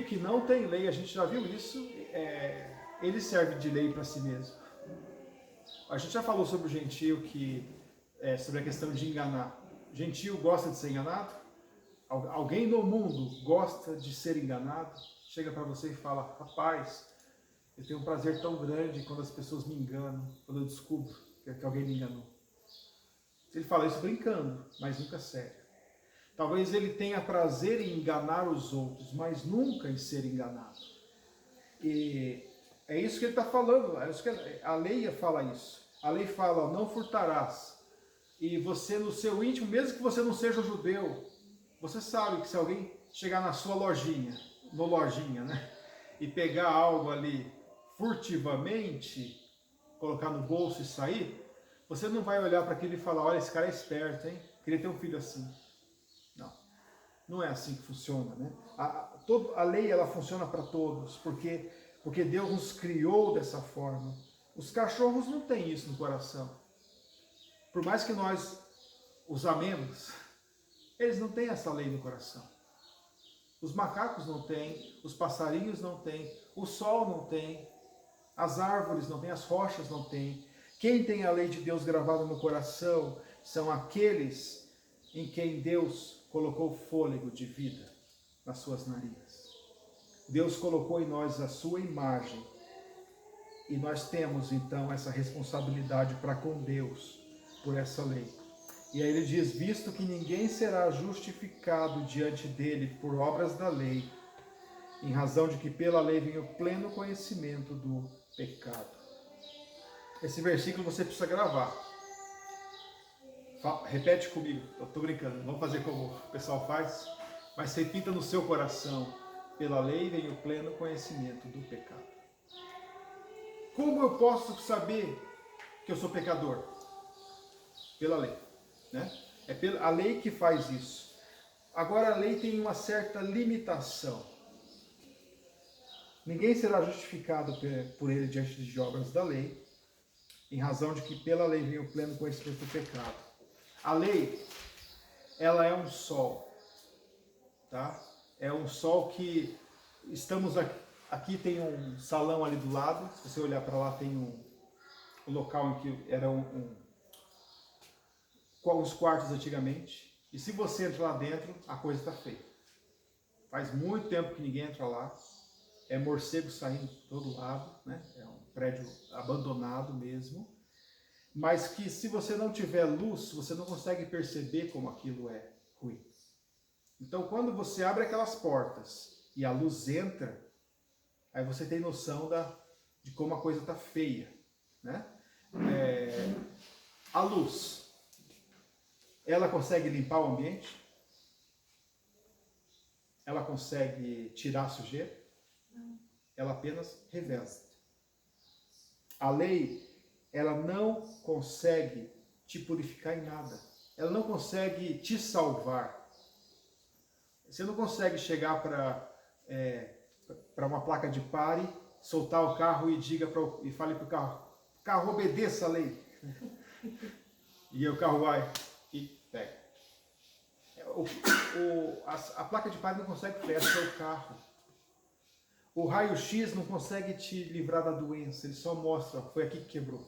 que não tem lei, a gente já viu isso, ele serve de lei para si mesmo. A gente já falou sobre o gentio, sobre a questão de enganar. O gentio gosta de ser enganado? Alguém no mundo gosta de ser enganado? Chega para você e fala, rapaz, eu tenho um prazer tão grande quando as pessoas me enganam, quando eu descubro que alguém me enganou. Ele fala isso brincando, mas nunca sério. Talvez ele tenha prazer em enganar os outros, mas nunca em ser enganado. E é isso que ele está falando, é isso que a lei fala isso. A lei fala, não furtarás. E você no seu íntimo, mesmo que você não seja judeu, você sabe que se alguém chegar na sua lojinha, né, e pegar algo ali furtivamente, colocar no bolso e sair, você não vai olhar para aquilo e falar, olha, esse cara é esperto, hein? Queria ter um filho assim. Não, não é assim que funciona, né? A lei, ela funciona para todos, porque Deus nos criou dessa forma. Os cachorros não têm isso no coração. Por mais que nós os amemos, eles não têm essa lei no coração. Os macacos não têm, os passarinhos não têm, o sol não tem, as árvores não têm, as rochas não têm. Quem tem a lei de Deus gravada no coração são aqueles em quem Deus colocou fôlego de vida nas suas narinas. Deus colocou em nós a sua imagem e nós temos então essa responsabilidade para com Deus por essa lei. E aí ele diz, visto que ninguém será justificado diante dele por obras da lei, em razão de que pela lei vem o pleno conhecimento do pecado. Esse versículo você precisa gravar. Repete comigo, eu estou brincando, vamos fazer como o pessoal faz, mas repita no seu coração, pela lei vem o pleno conhecimento do pecado. Como eu posso saber que eu sou pecador? Pela lei, né? É a lei que faz isso. Agora a lei tem uma certa limitação. Ninguém será justificado por ele diante de obras da lei, em razão de que pela lei vem o pleno conhecimento do pecado. A lei, ela é um sol, tá? É um sol que estamos aqui tem um salão ali do lado, se você olhar para lá tem um local em que era os quartos antigamente, e se você entra lá dentro, a coisa está feia. Faz muito tempo que ninguém entra lá, é morcego saindo de todo lado, né? É um prédio abandonado mesmo, mas que se você não tiver luz, você não consegue perceber como aquilo é ruim. Então quando você abre aquelas portas e a luz entra, aí você tem noção de como a coisa está feia, né? A luz, ela consegue limpar o ambiente? Ela consegue tirar a sujeira? Não. Ela apenas revela. A lei, ela não consegue te purificar em nada. Ela não consegue te salvar. Você não consegue chegar para uma placa de pare, soltar o carro e fale para o carro obedeça a lei. E o carro vai e pega. A placa de pare não consegue frear seu carro. O raio-x não consegue te livrar da doença, ele só mostra, foi aqui que quebrou.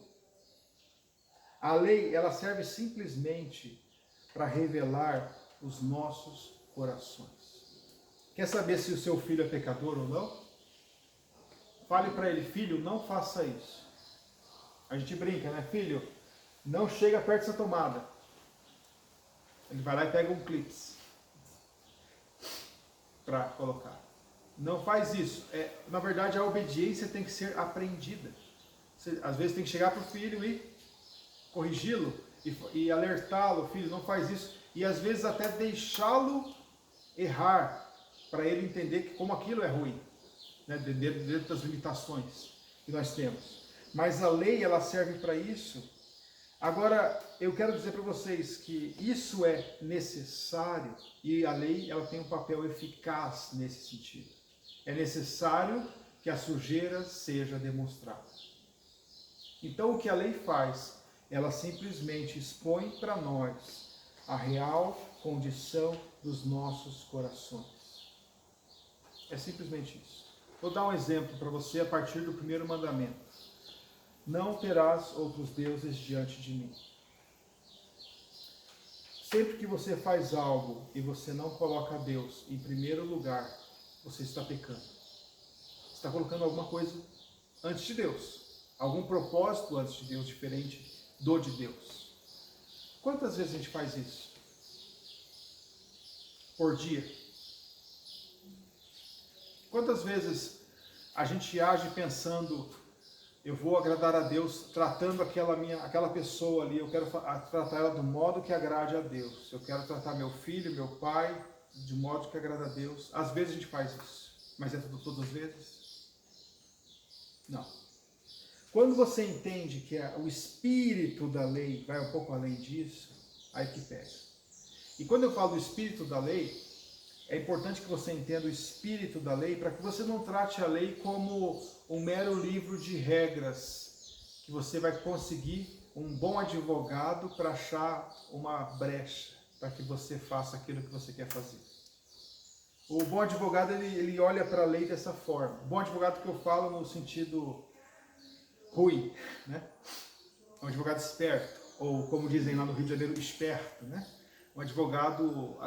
A lei, ela serve simplesmente para revelar os nossos corações. Quer saber se o seu filho é pecador ou não? Fale para ele, filho, não faça isso. A gente brinca, né? Filho, não chega perto dessa tomada. Ele vai lá e pega um clips para colocar. Não faz isso. Na verdade, a obediência tem que ser aprendida. Você, às vezes tem que chegar para o filho e corrigi-lo e alertá-lo, filho, não faz isso. E às vezes até deixá-lo errar, para ele entender que como aquilo é ruim, né, dentro das limitações que nós temos. Mas a lei, ela serve para isso. Agora, eu quero dizer para vocês que isso é necessário e a lei, ela tem um papel eficaz nesse sentido. É necessário que a sujeira seja demonstrada. Então, o que a lei faz? Ela simplesmente expõe para nós a real condição dos nossos corações. É simplesmente isso. Vou dar um exemplo para você a partir do primeiro mandamento. Não terás outros deuses diante de mim. Sempre que você faz algo e você não coloca Deus em primeiro lugar, você está pecando. Você está colocando alguma coisa antes de Deus. Algum propósito antes de Deus, diferente do de Deus. Quantas vezes a gente faz isso? Por dia? Quantas vezes a gente age pensando, eu vou agradar a Deus tratando aquela pessoa ali, eu quero tratar ela do modo que agrade a Deus. Eu quero tratar meu filho, meu pai, de modo que agrada a Deus. Às vezes a gente faz isso, mas é todas as vezes? Não. Quando você entende que o espírito da lei vai um pouco além disso, aí que pega. E quando eu falo do espírito da lei, é importante que você entenda o espírito da lei para que você não trate a lei como um mero livro de regras que você vai conseguir um bom advogado para achar uma brecha para que você faça aquilo que você quer fazer. O bom advogado ele olha para a lei dessa forma. O bom advogado que eu falo no sentido ruim, né? Um advogado esperto, ou como dizem lá no Rio de Janeiro, esperto, né? Um advogado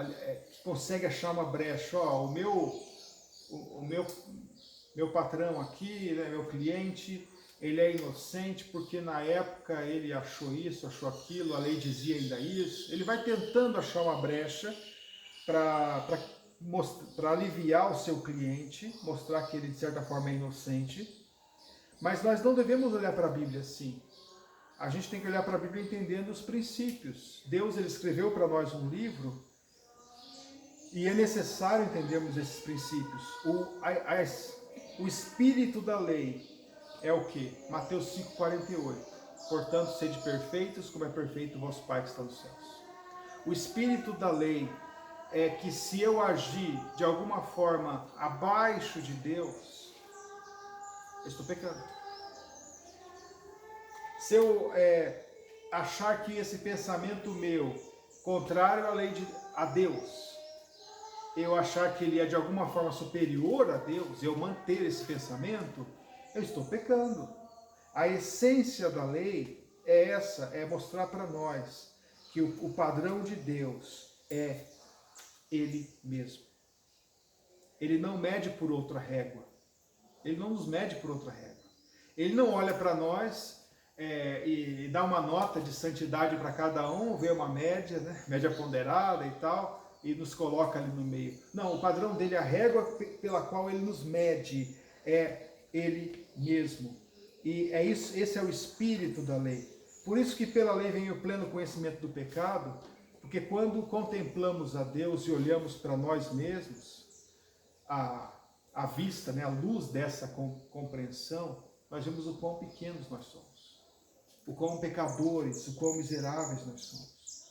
que consegue achar uma brecha. Ó, o meu patrão aqui, né, meu cliente, ele é inocente porque na época ele achou isso, achou aquilo, a lei dizia ainda isso. Ele vai tentando achar uma brecha para aliviar o seu cliente, mostrar que ele de certa forma é inocente. Mas nós não devemos olhar para a Bíblia assim. A gente tem que olhar para a Bíblia entendendo os princípios. Deus ele escreveu para nós um livro e é necessário entendermos esses princípios. O espírito da lei é o que? Mateus 5,48. Portanto, sede perfeitos como é perfeito o vosso Pai que está nos céus. O espírito da lei é que se eu agir de alguma forma abaixo de Deus, eu estou pecando. Se eu achar que esse pensamento meu, contrário à lei a Deus, eu achar que ele é de alguma forma superior a Deus, eu manter esse pensamento, eu estou pecando. A essência da lei é essa, é mostrar para nós que o padrão de Deus é Ele mesmo. Ele não mede por outra régua. Ele não nos mede por outra régua. Ele não olha para nós e dá uma nota de santidade para cada um, vê uma média, né? Média ponderada e tal, e nos coloca ali no meio. Não, o padrão dele, a régua pela qual ele nos mede é Ele mesmo. E é isso, esse é o espírito da lei. Por isso que pela lei vem o pleno conhecimento do pecado, porque quando contemplamos a Deus e olhamos para nós mesmos, à vista, né, à luz dessa compreensão, nós vemos o quão pequenos nós somos. O quão pecadores, o quão miseráveis nós somos.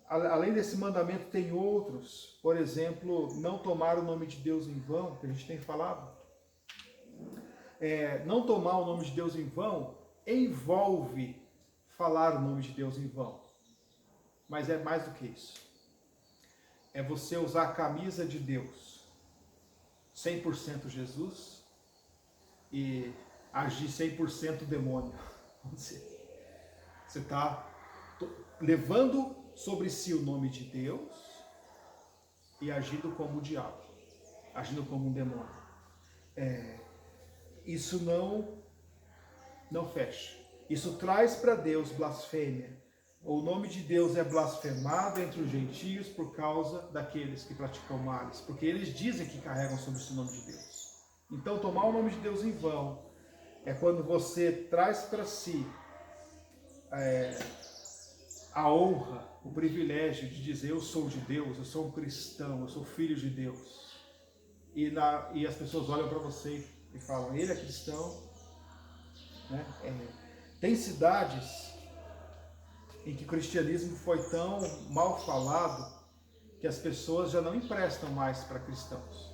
Além desse mandamento tem outros, por exemplo, não tomar o nome de Deus em vão, que a gente tem falado. Não tomar o nome de Deus em vão envolve falar o nome de Deus em vão. Mas é mais do que isso. É você usar a camisa de Deus, 100% Jesus, e agir 100% demônio. Você está levando sobre si o nome de Deus e agindo como o diabo, agindo como um demônio. Isso não fecha. Isso traz para Deus blasfêmia. O nome de Deus é blasfemado entre os gentios por causa daqueles que praticam males, porque eles dizem que carregam sobre si o nome de Deus. Então, tomar o nome de Deus em vão é quando você traz para si a honra, o privilégio de dizer eu sou de Deus, eu sou um cristão, eu sou filho de Deus. E as pessoas olham para você e falam, ele é cristão. Né? Tem cidades em que o cristianismo foi tão mal falado que as pessoas já não emprestam mais para cristãos.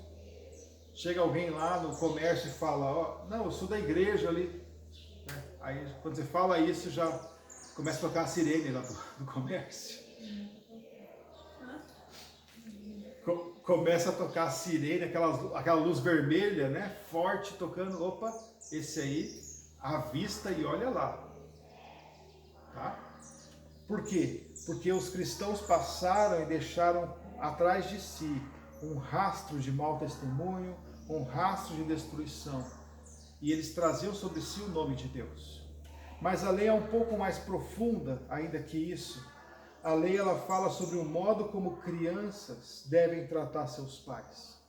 Chega alguém lá no comércio e fala, não, eu sou da igreja ali. Né? Aí quando você fala isso, já começa a tocar a sirene lá do comércio. começa a tocar a sirene, aquela luz vermelha, né? Forte, tocando. Opa, esse aí, avista e olha lá. Tá? Por quê? Porque os cristãos passaram e deixaram atrás de si um rastro de mau testemunho, um rastro de destruição. E eles traziam sobre si o nome de Deus. Mas a lei é um pouco mais profunda ainda que isso. A lei ela fala sobre o modo como crianças devem tratar seus pais.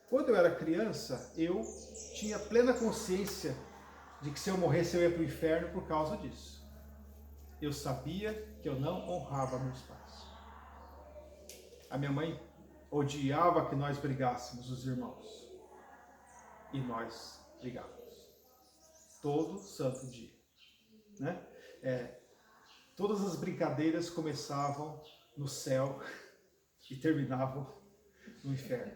Quando eu era criança, eu tinha plena consciência de que se eu morresse eu ia para o inferno por causa disso. Eu sabia que eu não honrava meus pais. A minha mãe odiava que nós brigássemos, os irmãos. E nós brigávamos. Todo santo dia. Né? Todas as brincadeiras começavam no céu e terminavam no inferno.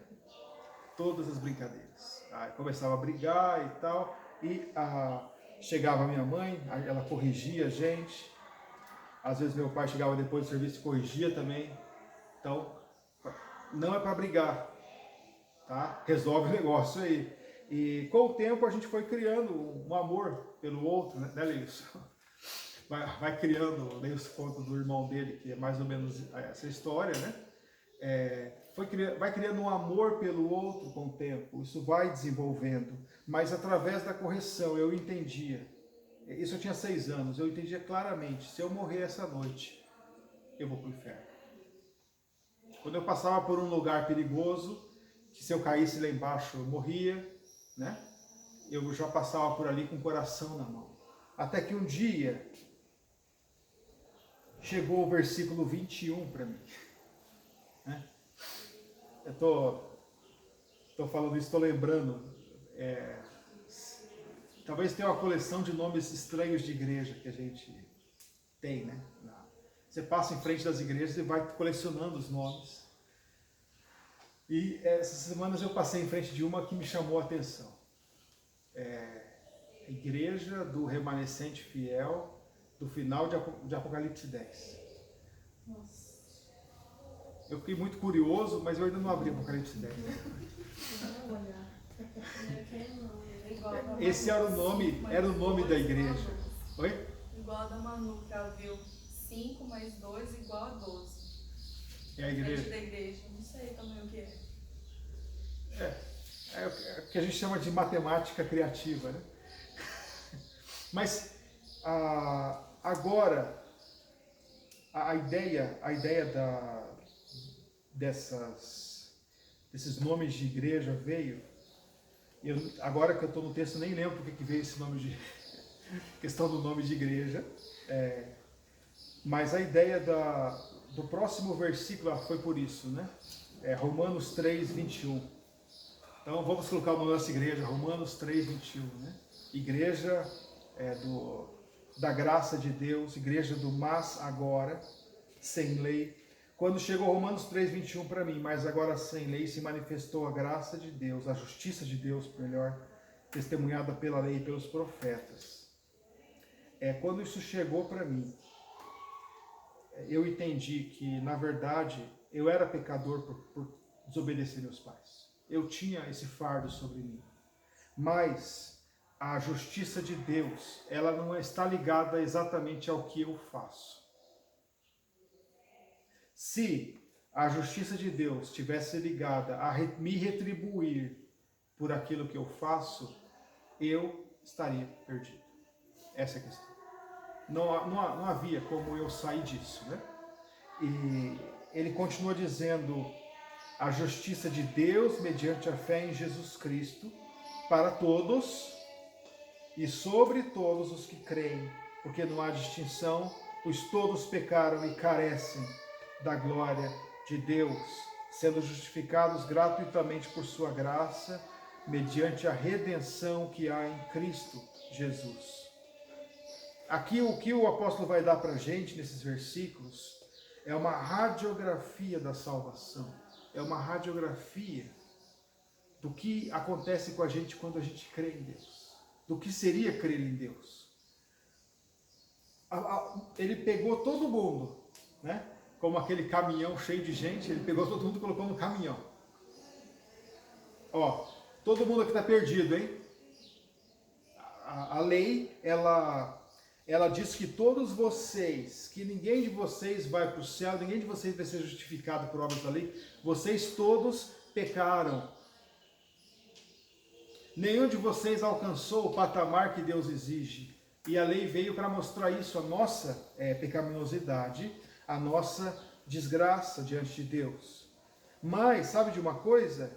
Todas as brincadeiras. Aí começava a brigar e tal, e chegava a minha mãe, ela corrigia a gente. Às vezes meu pai chegava depois do serviço e corrigia também. Então, não é para brigar, tá? Resolve o negócio aí. E com o tempo a gente foi criando um amor pelo outro, né, Leilson? Vai criando, Leilson conta do irmão dele, que é mais ou menos essa história, né? Vai criando um amor pelo outro com o tempo, isso vai desenvolvendo, mas através da correção eu entendia, isso eu tinha 6 anos, eu entendia claramente, se eu morrer essa noite, eu vou para o inferno. Quando eu passava por um lugar perigoso, que se eu caísse lá embaixo eu morria, né? Eu já passava por ali com o coração na mão. Até que um dia chegou o versículo 21 para mim. Né? Eu tô falando isso, estou lembrando. Talvez tenha uma coleção de nomes estranhos de igreja que a gente tem, né? Você passa em frente das igrejas e vai colecionando os nomes. E essas semanas eu passei em frente de uma que me chamou a atenção. A Igreja do Remanescente Fiel, do final de Apocalipse 10. Nossa. Eu fiquei muito curioso, mas eu ainda não abri Apocalipse 10. Esse era o nome da igreja. Oi? Igual a da Manu, que ela viu 5 mais 2 igual a 12. É a igreja. Da igreja, não sei também o que é. É o que a gente chama de matemática criativa, né? Mas agora a ideia desses nomes de igreja veio. Agora que eu estou no texto, nem lembro porque que veio esse nome de questão do nome de igreja. Mas a ideia do próximo versículo foi por isso, né? Romanos 3, 21. Então vamos colocar o nome dessa igreja, Romanos 3, 21, né? Igreja da graça de Deus, igreja do mas agora, sem lei. Quando chegou Romanos 3, 21 para mim, mas agora sem lei se manifestou a graça de Deus, a justiça de Deus, melhor, testemunhada pela lei e pelos profetas. Quando isso chegou para mim, eu entendi que, na verdade, eu era pecador por desobedecer meus pais. Eu tinha esse fardo sobre mim. Mas a justiça de Deus, ela não está ligada exatamente ao que eu faço. Se a justiça de Deus estivesse ligada a me retribuir por aquilo que eu faço, eu estaria perdido. Essa é a questão. Não havia como eu sair disso, né? E ele continua dizendo: a justiça de Deus mediante a fé em Jesus Cristo para todos e sobre todos os que creem, porque não há distinção, pois todos pecaram e carecem da glória de Deus, sendo justificados gratuitamente por sua graça, mediante a redenção que há em Cristo Jesus. Aqui o que o apóstolo vai dar para a gente nesses versículos é uma radiografia da salvação, é uma radiografia do que acontece com a gente quando a gente crê em Deus, do que seria crer em Deus. Ele pegou todo mundo, né? como aquele caminhão cheio de gente, ele pegou todo mundo e colocou no caminhão. Ó, todo mundo aqui está perdido, hein? A lei, ela diz que todos vocês, que ninguém de vocês vai para o céu, ninguém de vocês vai ser justificado por obras da lei, vocês todos pecaram. Nenhum de vocês alcançou o patamar que Deus exige. E a lei veio para mostrar isso, a nossa pecaminosidade, a nossa desgraça diante de Deus. Mas, sabe de uma coisa?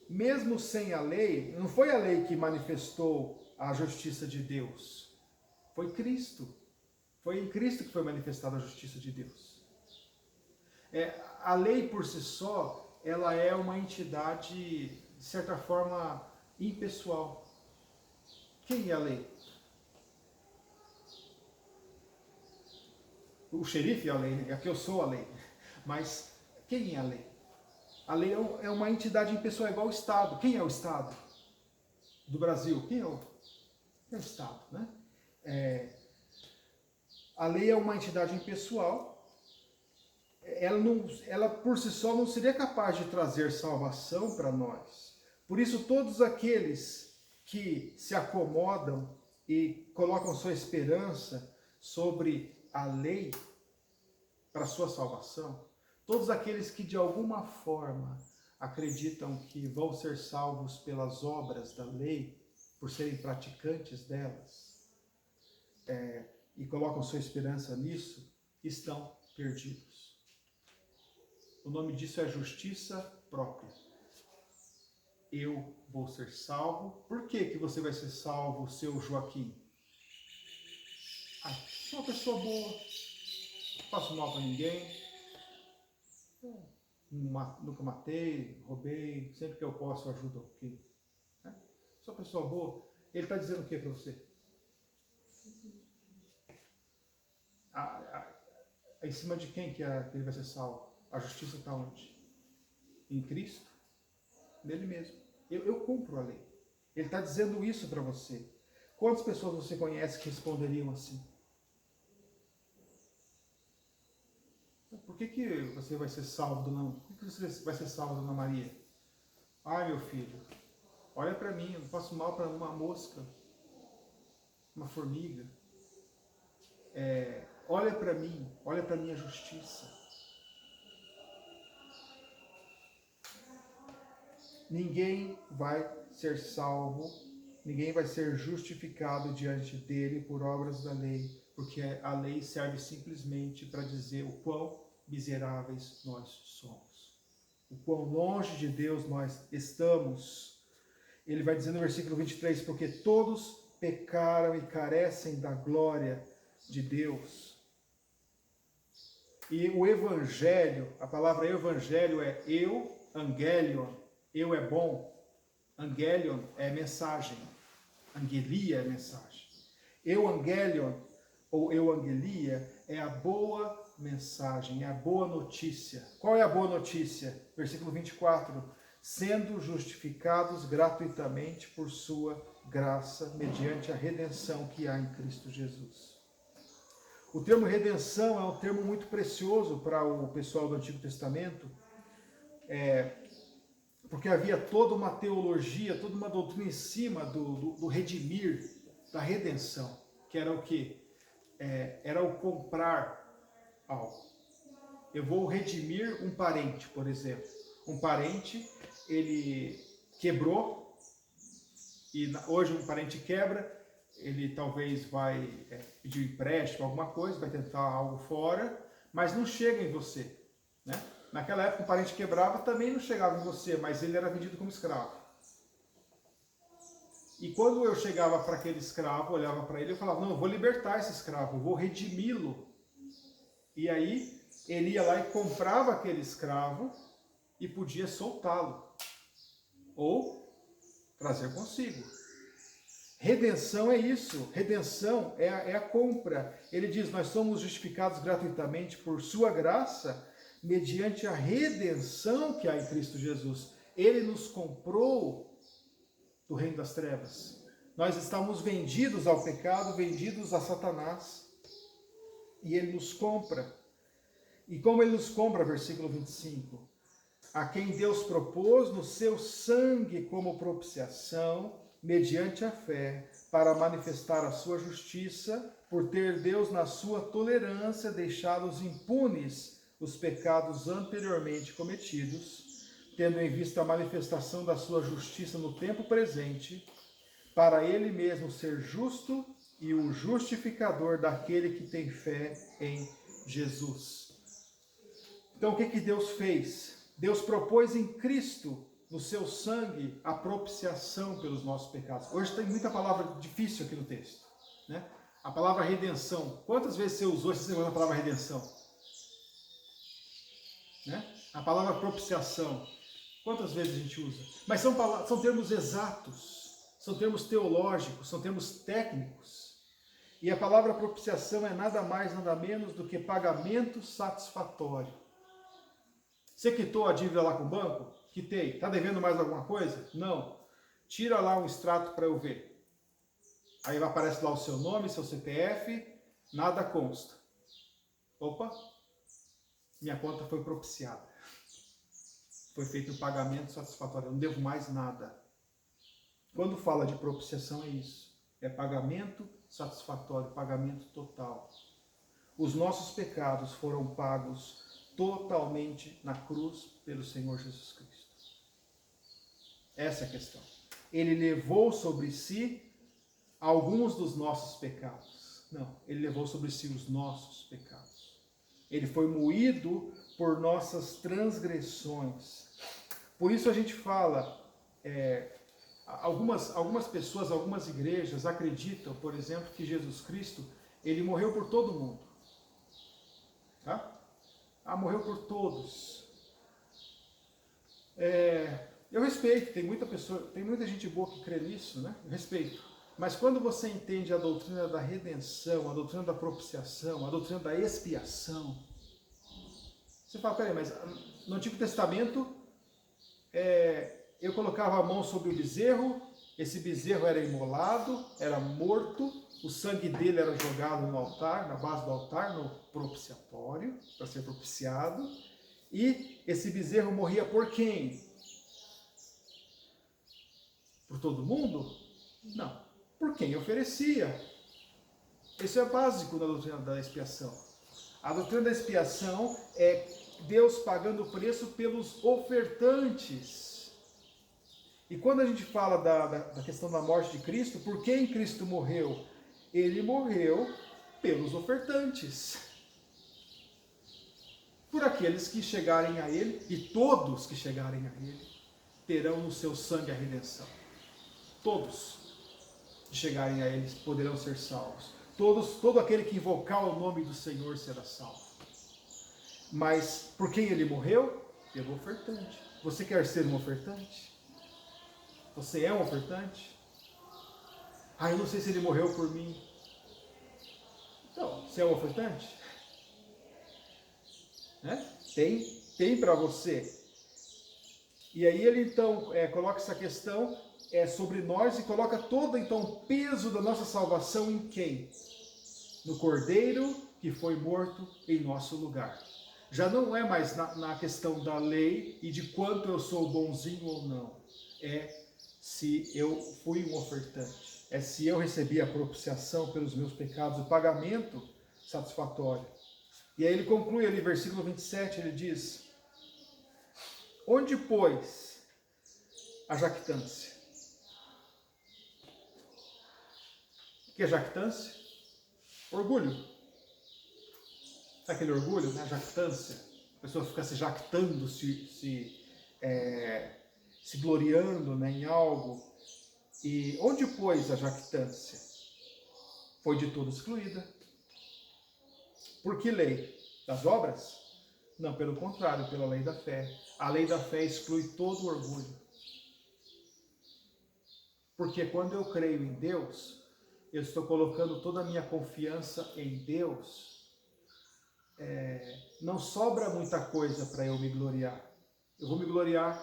Mesmo sem a lei, não foi a lei que manifestou a justiça de Deus. Foi Cristo. Foi em Cristo que foi manifestada a justiça de Deus. A lei por si só, ela é uma entidade, de certa forma, impessoal. Quem é a lei? O xerife é a lei, aqui eu sou a lei. Mas quem é a lei? A lei é uma entidade impessoal, igual o Estado. Quem é o Estado do Brasil? Quem é o Estado, né? A lei é uma entidade impessoal. Ela por si só não seria capaz de trazer salvação para nós. Por isso, todos aqueles que se acomodam e colocam sua esperança sobre a lei para sua salvação, todos aqueles que de alguma forma acreditam que vão ser salvos pelas obras da lei, por serem praticantes delas, e colocam sua esperança nisso, estão perdidos. O nome disso é justiça própria. Eu vou ser salvo. Por que você vai ser salvo, seu Joaquim? Sou uma pessoa boa, não faço mal para ninguém, nunca matei, roubei, sempre que eu posso eu ajudo alguém. Sou uma pessoa boa. Ele está dizendo o que para você? Em cima de quem que ele vai ser salvo? A justiça está onde? Em Cristo? Nele mesmo. Eu cumpro a lei. Ele está dizendo isso para você. Quantas pessoas você conhece que responderiam assim? Por que você vai ser salvo, Por que você vai ser salvo, Dona Maria? Ai, meu filho, olha para mim, eu não faço mal para uma mosca, uma formiga. Olha para mim, olha para a minha justiça. Ninguém vai ser salvo, ninguém vai ser justificado diante dele por obras da lei, porque a lei serve simplesmente para dizer o quão miseráveis nós somos, o quão longe de Deus nós estamos. Ele vai dizer no versículo 23, porque todos pecaram e carecem da glória de Deus. E o evangelho, a palavra evangelho é angelion, eu é bom, angelion é mensagem, angelia é mensagem. Angelion ou angelia é a boa mensagem, é a boa notícia. Qual é a boa notícia? Versículo 24, sendo justificados gratuitamente por sua graça, mediante a redenção que há em Cristo Jesus. O termo redenção é um termo muito precioso para o pessoal do Antigo Testamento, porque havia toda uma teologia, toda uma doutrina em cima do redimir, da redenção, que era o quê? Era o comprar algo. Eu vou redimir um parente, por exemplo. Um parente, ele quebrou, e hoje um parente quebra, ele talvez vai pedir um empréstimo, alguma coisa, vai tentar algo fora, mas não chega em você, né? Naquela época, o parente quebrava, também não chegava em você, mas ele era vendido como escravo. E quando eu chegava para aquele escravo, olhava para ele, eu falava, não, eu vou libertar esse escravo, eu vou redimi-lo. E aí, ele ia lá e comprava aquele escravo e podia soltá-lo. Ou trazer consigo. Redenção é isso. Redenção é a compra. Ele diz, nós somos justificados gratuitamente por sua graça, mediante a redenção que há em Cristo Jesus. Ele nos comprou do reino das trevas. Nós estamos vendidos ao pecado, vendidos a Satanás. E ele nos compra. E como ele nos compra, versículo 25, a quem Deus propôs no seu sangue como propiciação, mediante a fé, para manifestar a sua justiça, por ter Deus na sua tolerância deixado impunes os pecados anteriormente cometidos, tendo em vista a manifestação da sua justiça no tempo presente, para ele mesmo ser justo e o justificador daquele que tem fé em Jesus. Então, o que Deus fez? Deus propôs em Cristo, no seu sangue, a propiciação pelos nossos pecados. Hoje tem muita palavra difícil aqui no texto, né? A palavra redenção. Quantas vezes você usou essa semana a palavra redenção? Né? A palavra propiciação. Quantas vezes a gente usa? Mas são termos exatos, são termos teológicos, são termos técnicos. E a palavra propiciação é nada mais, nada menos do que pagamento satisfatório. Você quitou a dívida lá com o banco? Quitei. Está devendo mais alguma coisa? Não. Tira lá um extrato para eu ver. Aí aparece lá o seu nome, seu CPF, nada consta. Opa, minha conta foi propiciada. Foi feito um pagamento satisfatório, eu não devo mais nada. Quando fala de propiciação é isso. É pagamento satisfatório, pagamento total. Os nossos pecados foram pagos totalmente na cruz pelo Senhor Jesus Cristo. Essa é a questão. Ele levou sobre si alguns dos nossos pecados. Não, ele levou sobre si os nossos pecados. Ele foi moído por nossas transgressões. Por isso a gente fala, algumas pessoas, algumas igrejas acreditam, por exemplo, que Jesus Cristo, ele morreu por todo mundo. Tá? Morreu por todos. Eu respeito, tem muita gente boa que crê nisso, né? Eu respeito. Mas quando você entende a doutrina da redenção, a doutrina da propiciação, a doutrina da expiação, você fala, peraí, mas no Antigo Testamento eu colocava a mão sobre o bezerro, esse bezerro era imolado, era morto, o sangue dele era jogado no altar, na base do altar, no propiciatório, para ser propiciado, e esse bezerro morria por quem? Por todo mundo? Não. Por quem oferecia. Isso é básico na doutrina da expiação. A doutrina da expiação é Deus pagando o preço pelos ofertantes. E quando a gente fala da questão da morte de Cristo, por quem Cristo morreu? Ele morreu pelos ofertantes. Por aqueles que chegarem a Ele, e todos que chegarem a Ele, terão no seu sangue a redenção. Todos que chegarem a Ele poderão ser salvos. Todo aquele que invocar o nome do Senhor será salvo. Mas por quem Ele morreu? Pelo ofertante. Você quer ser um ofertante? Você é um ofertante? Eu não sei se Ele morreu por mim. Então, você é um ofertante? Tem para você. E aí ele então coloca essa questão sobre nós e coloca todo então o peso da nossa salvação em quem? No Cordeiro que foi morto em nosso lugar. Já não é mais na questão da lei e de quanto eu sou bonzinho ou não. É se eu fui um ofertante. É se eu recebi a propiciação pelos meus pecados, o pagamento satisfatório. E aí ele conclui ali, versículo 27, ele diz: onde, pois, a jactância? O que é jactância? Orgulho. Sabe aquele orgulho, né? Jactância. A pessoa fica se jactando, se gloriando, né, em algo. E onde, pois, a jactância? Foi de tudo excluída. Por que lei? Das obras? Não, pelo contrário, pela lei da fé. A lei da fé exclui todo o orgulho. Porque quando eu creio em Deus, eu estou colocando toda a minha confiança em Deus, não sobra muita coisa para eu me gloriar. Eu vou me gloriar,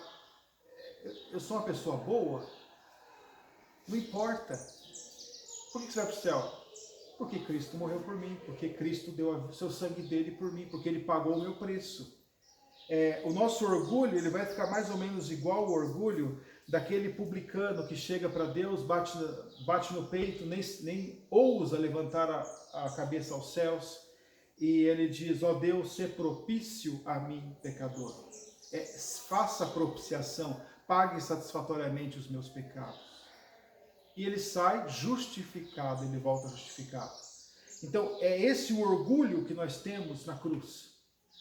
eu sou uma pessoa boa? Não importa. Por que você vai para o céu? Porque Cristo morreu por mim, porque Cristo deu o seu sangue dele por mim, porque ele pagou o meu preço. O nosso orgulho, ele vai ficar mais ou menos igual ao orgulho daquele publicano que chega para Deus, bate no peito, nem ousa levantar a cabeça aos céus, e ele diz: ó Deus, sê propício a mim, pecador. Faça propiciação, pague satisfatoriamente os meus pecados. E ele sai justificado, ele volta justificado. Então, é esse o orgulho que nós temos na cruz.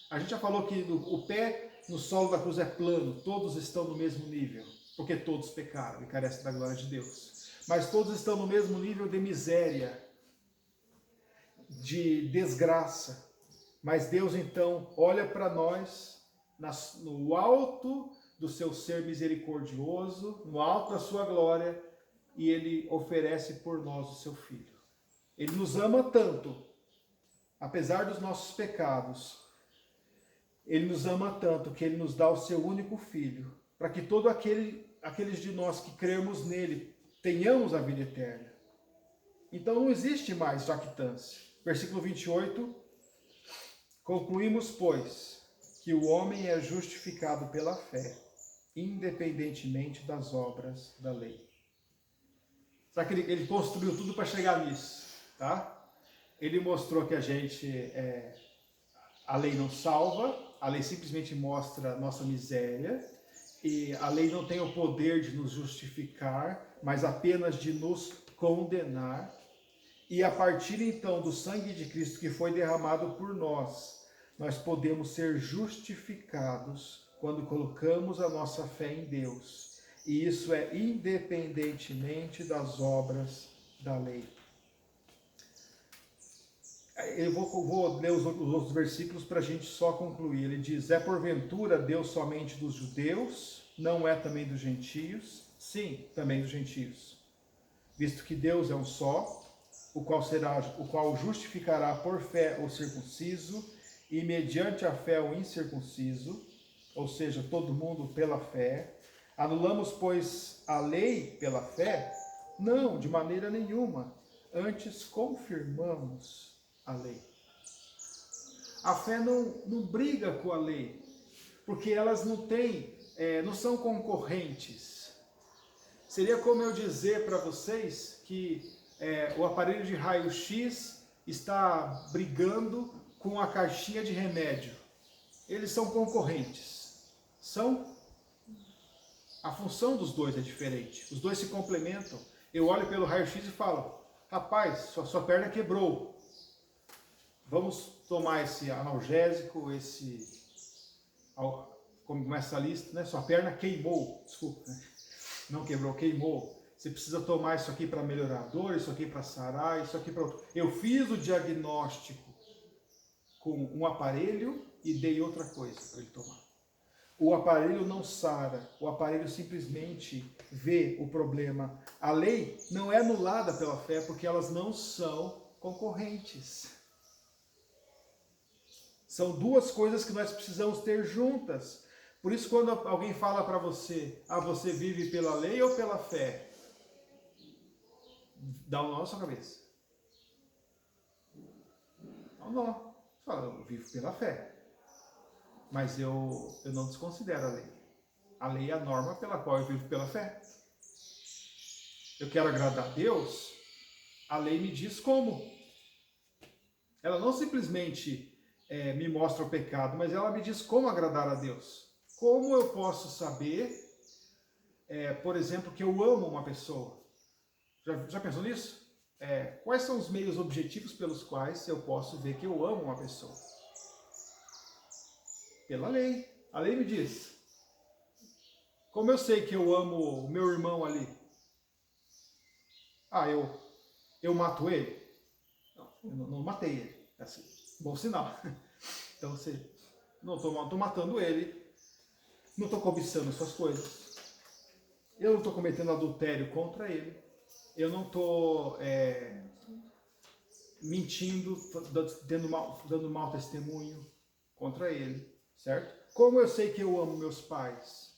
A gente já falou que o pé no solo da cruz é plano, todos estão no mesmo nível, porque todos pecaram e carecem da glória de Deus. Mas todos estão no mesmo nível de miséria, de desgraça. Mas Deus então olha para nós no alto do seu ser misericordioso, no alto da sua glória, e ele oferece por nós o seu Filho. Ele nos ama tanto, apesar dos nossos pecados, ele nos ama tanto que ele nos dá o seu único Filho, para que todos aqueles de nós que cremos nele tenhamos a vida eterna. Então não existe mais jactância. Versículo 28, concluímos, pois, que o homem é justificado pela fé, independentemente das obras da lei. Só que ele construiu tudo para chegar nisso, tá? Ele mostrou que a lei não salva, a lei simplesmente mostra nossa miséria, e a lei não tem o poder de nos justificar, mas apenas de nos condenar. E a partir então do sangue de Cristo que foi derramado por nós podemos ser justificados quando colocamos a nossa fé em Deus. E isso é independentemente das obras da lei. Eu vou ler os outros versículos para a gente só concluir. Ele diz: é porventura Deus somente dos judeus? Não é também dos gentios? Sim, também dos gentios. Visto que Deus é um só, o qual justificará por fé o circunciso e mediante a fé o incircunciso, ou seja, todo mundo pela fé. Anulamos, pois, a lei pela fé? Não, de maneira nenhuma. Antes confirmamos a lei. A fé não briga com a lei, porque elas não são concorrentes. Seria como eu dizer para vocês que o aparelho de raio-x está brigando com a caixinha de remédio. Eles são concorrentes. A função dos dois é diferente. Os dois se complementam. Eu olho pelo raio-x e falo: rapaz, sua perna quebrou. Vamos tomar esse analgésico, como começa a lista, né? Sua perna queimou. Desculpa, né? Não quebrou, queimou. Você precisa tomar isso aqui para melhorar a dor, isso aqui para sarar, isso aqui para outro. Eu fiz o diagnóstico com um aparelho e dei outra coisa para ele tomar. O aparelho não sara, o aparelho simplesmente vê o problema. A lei não é anulada pela fé porque elas não são concorrentes. São duas coisas que nós precisamos ter juntas. Por isso, quando alguém fala para você: você vive pela lei ou pela fé? Dá um nó na sua cabeça. Dá um nó. Você fala: eu vivo pela fé. Mas eu não desconsidero a lei. A lei é a norma pela qual eu vivo pela fé. Eu quero agradar a Deus, a lei me diz como. Ela não simplesmente me mostra o pecado, mas ela me diz como agradar a Deus. Como eu posso saber, por exemplo, que eu amo uma pessoa? Já pensou nisso? Quais são os meios objetivos pelos quais eu posso ver que eu amo uma pessoa? Pela lei. A lei me diz. Como eu sei que eu amo o meu irmão ali? Eu mato ele? Não, eu não matei ele. É assim, bom sinal. Então, não estou matando ele. Não estou cobiçando suas coisas. Eu não estou cometendo adultério contra ele. Eu não estou mentindo, dando mau testemunho contra ele. Certo? Como eu sei que eu amo meus pais?